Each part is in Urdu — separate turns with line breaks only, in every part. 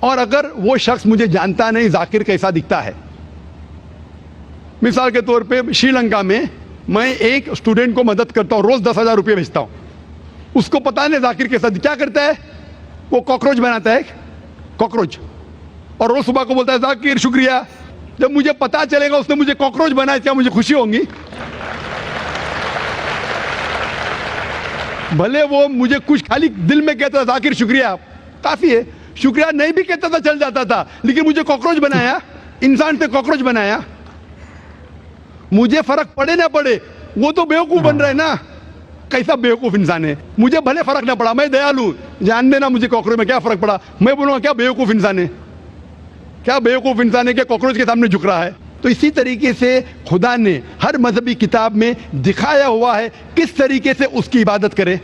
اور اگر وہ شخص مجھے جانتا نہیں ذاکر کیسا دکھتا ہے. مثال کے طور پہ شری لنکا میں میں ایک اسٹوڈنٹ کو مدد کرتا ہوں, روز 10,000 روپے بھیجتا ہوں. اس کو پتا نہیں ذاکر کے ساتھ کیا کرتا ہے, وہ کاکروچ بناتا ہے, کاکروچ, اور روز صبح کو بولتا ہے ذاکر شکریہ. جب مجھے پتا چلے گا اس نے مجھے کاکروچ بنایا, کیا مجھے خوشی ہوگی؟ بھلے وہ مجھے کچھ خالی دل میں کہتا تھا ذاکر شکریہ کافی ہے, شکریہ نہیں بھی کہتا تھا چل جاتا تھا, لیکن مجھے کاکروچ بنایا, انسان سے کاکروچ بنایا. مجھے فرق پڑے نہ پڑے, وہ تو بیوقوف بن رہا ہے نا. کیسا بیوقوف انسان ہے. مجھے بھلے فرق نہ پڑا, میں دیالو, جان دینا مجھے کاکروچ میں کیا فرق پڑا. میں بولوں گا کیا بیوقوف انسان ہے, کیا بیوقوف انسان ہے کہ کاکروچ کے سامنے جھک رہا ہے. تو اسی طریقے سے خدا نے ہر مذہبی کتاب میں دکھایا ہوا ہے کس طریقے سے اس کی عبادت کرے,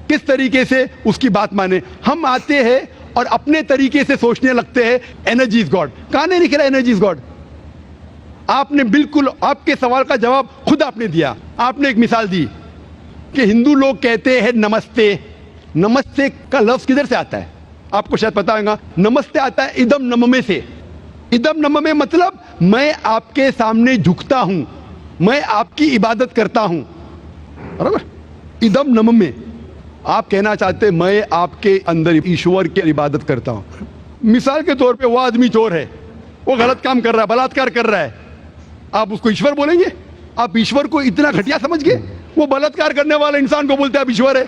کس طریقے سے اس کی بات مانے. ہم آتے ہیں اور اپنے طریقے سے سوچنے لگتے ہیں انرجی از گاڈ. کہاں نہیں لکھ رہا انرجی از گاڈ؟ آپ نے بالکل آپ کے سوال کا جواب خود آپ نے دیا. آپ نے ایک مثال دی کہ ہندو لوگ کہتے ہیں نمستے. نمستے کا لفظ کدھر سے آتا ہے آپ کو شاید پتا ہوگا. نمستے آتا ہے ادم نممے سے. ادم نممے مطلب میں آپ کے سامنے جھکتا ہوں, میں آپ کی عبادت کرتا ہوں, برابر. ادم نممے آپ کہنا چاہتے میں آپ کے اندر ایشور کی عبادت کرتا ہوں. مثال کے طور پہ وہ آدمی چور ہے, وہ غلط کام کر رہا ہے, بلاತ್ಕಾರ کر رہا ہے, آپ اس کو ایشور بولیں گے؟ آپ ایشور کو اتنا گھٹیا سمجھ گئے؟ وہ بلاತ್ಕಾರ کرنے والے انسان کو بولتے ہیں آپ ایشور ہے.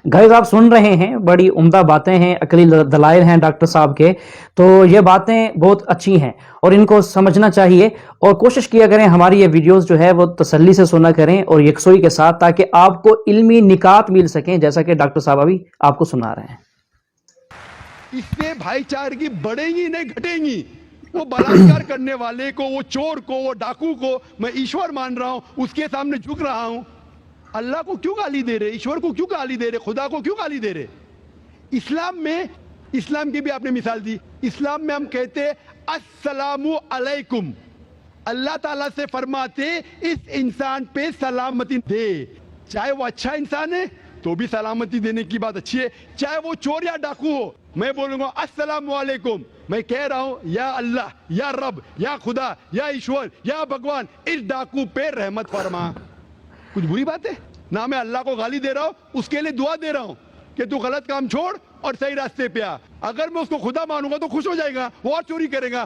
گائز آپ سن رہے ہیں, بڑی عمدہ باتیں ہیں, عقلی دلائل ہیں ڈاکٹر صاحب کے. تو یہ باتیں بہت اچھی ہیں اور ان کو سمجھنا چاہیے, اور کوشش کیا کریں ہماری یہ ویڈیوز جو ہے وہ تسلی سے سنا کریں اور یکسوئی کے ساتھ, تاکہ آپ کو علمی نکات مل سکیں, جیسا کہ ڈاکٹر صاحب ابھی آپ کو سنا رہے ہیں.
اس سے بھائی چارگی بڑھیں گی نہیں گھٹیں گی. وہ بلاತ್ಕಾರ کرنے والے کو, وہ چور کو, وہ ڈاکو کو میں ایشور مان رہا ہوں, اس کے سامنے جھک رہا ہوں. اللہ کو کیوں گالی دے رہے, ایشور کو کیوں گالی دے رہے, خدا کو کیوں گالی دے رہے؟ اسلام میں, اسلام کی بھی آپ نے مثال دی, اسلام میں ہم کہتے السلام علیکم. اللہ تعالیٰ سے فرماتے اس انسان پہ سلامتی دے. چاہے وہ اچھا انسان ہے تو بھی سلامتی دینے کی بات اچھی ہے, چاہے وہ چور یا ڈاکو ہو. میں بولوں گا السلام علیکم, میں کہہ رہا ہوں یا اللہ, یا رب, یا خدا, یا ایشور, یا بھگوان اس ڈاکو پہ رحمت فرما. کچھ بری بات ہے نہ؟ میں اللہ کو گالی دے رہا ہوں, اس کے لیے دعا دے رہا ہوں کہ تو غلط کام چھوڑ اور صحیح راستے پہ آ. اگر میں اس کو خدا مانوں گا تو خوش ہو جائے گا, وہ اور چوری کرے گا,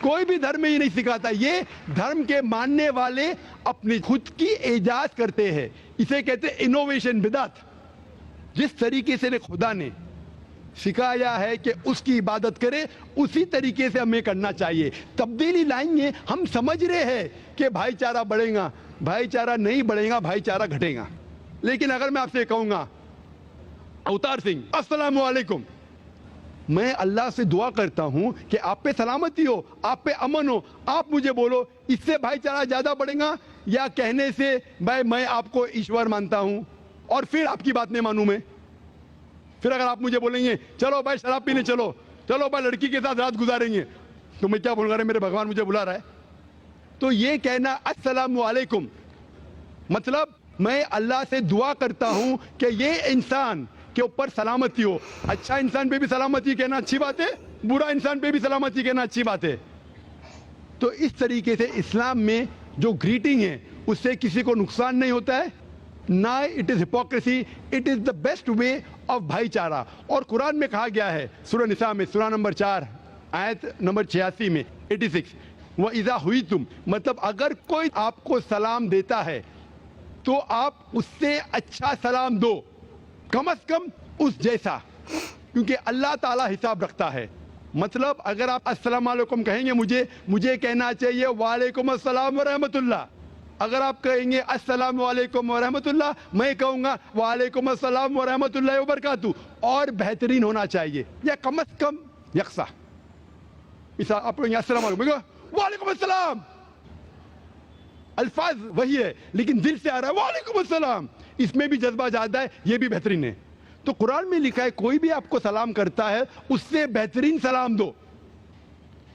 کوئی بھی دھرم میں یہ نہیں سکھاتا. یہ دھرم کے ماننے والے اپنی خود کی ایجاد کرتے ہیں, اسے کہتے ہیں انوویشن, بدعت. جس طریقے سے خدا نے سکھایا ہے کہ اس کی عبادت کرے, اسی طریقے سے ہمیں کرنا چاہیے. تبدیلی لائیں گے. ہم سمجھ رہے ہیں کہ بھائی چارہ بڑھے گا, بھائی چارہ نہیں بڑھے گا, بھائی چارہ گھٹے گا. لیکن اگر میں آپ سے کہوں گا اوتار سنگھ السلام علیکم, میں اللہ سے دعا کرتا ہوں کہ آپ پہ سلامتی ہو, آپ پہ امن ہو, آپ مجھے بولو اس سے بھائی چارہ زیادہ بڑھے گا یا کہنے سے بھائی میں آپ کو ایشور مانتا ہوں اور پھر آپ کی بات نہیں مانوں میں؟ پھر اگر آپ مجھے بولیں گے چلو بھائی شراب پینے چلو, چلو بھائی لڑکی کے ساتھ رات گزاریں گے, تو میں کیا بولوں گا, میرے بھگوان مجھے بلا رہا ہے. تو یہ کہنا السلام علیکم مطلب میں اللہ سے دعا کرتا ہوں کہ یہ انسان کے اوپر سلامتی ہو. اچھا انسان پہ بھی سلامتی کہنا اچھی بات ہے, برا انسان پہ بھی سلامتی کہنا اچھی بات ہے. تو اس طریقے سے اسلام میں جو گریٹنگ ہے اس سے کسی کو نقصان نہیں ہوتا ہے, نہ it is hypocrisy, it is the best way of بھائی چارہ. اور قرآن میں کہا گیا ہے سورہ نساء میں, سورہ نمبر 4 آیت نمبر 86 میں 86, وَإِذَا هُوِيتُمْ مطلب اگر کوئی آپ کو سلام دیتا ہے تو آپ اس سے اچھا سلام دو, کم از کم اس جیسا, کیونکہ اللہ تعالیٰ حساب رکھتا ہے. مطلب اگر آپ السلام علیکم کہیں گے مجھے کہنا چاہیے وعلیکم السلام ورحمۃ اللہ. اگر آپ کہیں گے السلام علیکم ورحمۃ اللہ, میں کہوں گا وعلیکم السلام ورحمۃ اللہ وبرکاتہ, اور بہترین ہونا چاہیے یا کم از کم یکساں. مثال آپ کہیں گے السلام علیکم, وعلیکم السلام, الفاظ وہی ہے لیکن دل سے آ رہا ہے وعلیکم السلام, اس میں بھی جذبہ زیادہ ہے, یہ بھی بہترین ہے. تو قرآن میں لکھا ہے کوئی بھی آپ کو سلام کرتا ہے اس سے بہترین سلام دو,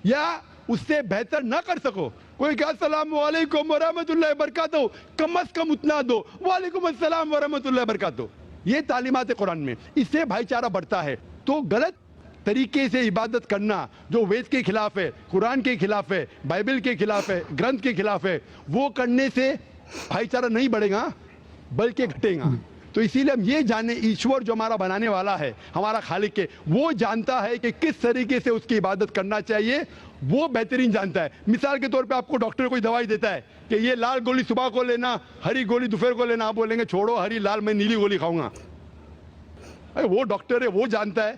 یا اس سے بہتر نہ کر سکو, کوئی کہ السلام علیکم ورحمۃ اللہ وبرکاتہ, کم از کم اتنا دو, وعلیکم السلام ورحمۃ اللہ وبرکاتہ. یہ تعلیمات قرآن میں، اس سے بھائی چارہ بڑھتا ہے. تو غلط طریقے سے عبادت کرنا جو وید کے خلاف ہے، قرآن کے خلاف ہے، بائبل کے خلاف ہے، گرنتھ کے خلاف ہے، وہ کرنے سے بھائی چارہ نہیں بڑھے گا بلکہ گھٹے گا. تو اسی لیے ہم یہ جانیں ایشور جو ہمارا بنانے والا ہے، ہمارا خالق ہے، وہ جانتا ہے کہ کس طریقے سے اس کی عبادت کرنا چاہیے، وہ بہترین جانتا ہے. مثال کے طور پہ آپ کو ڈاکٹر کوئی دوائی دیتا ہے کہ یہ لال گولی صبح کو لینا، ہری گولی دوپہر کو لینا، آپ بولیں گے چھوڑو ہری لال، میں نیلی گولی کھاؤں گا. وہ ڈاکٹر ہے، وہ جانتا ہے.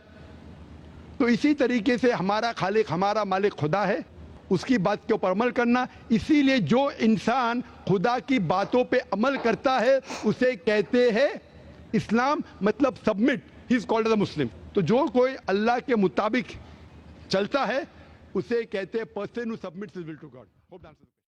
تو اسی طریقے سے ہمارا خالق، ہمارا مالک خدا ہے، اس کی بات کے اوپر عمل کرنا. اسی لیے جو انسان خدا کی باتوں پہ عمل کرتا ہے اسے کہتے ہیں اسلام، مطلب submit, he is called as a Muslim. تو جو کوئی اللہ کے مطابق چلتا ہے اسے کہتے ہیں person who submits his will to God.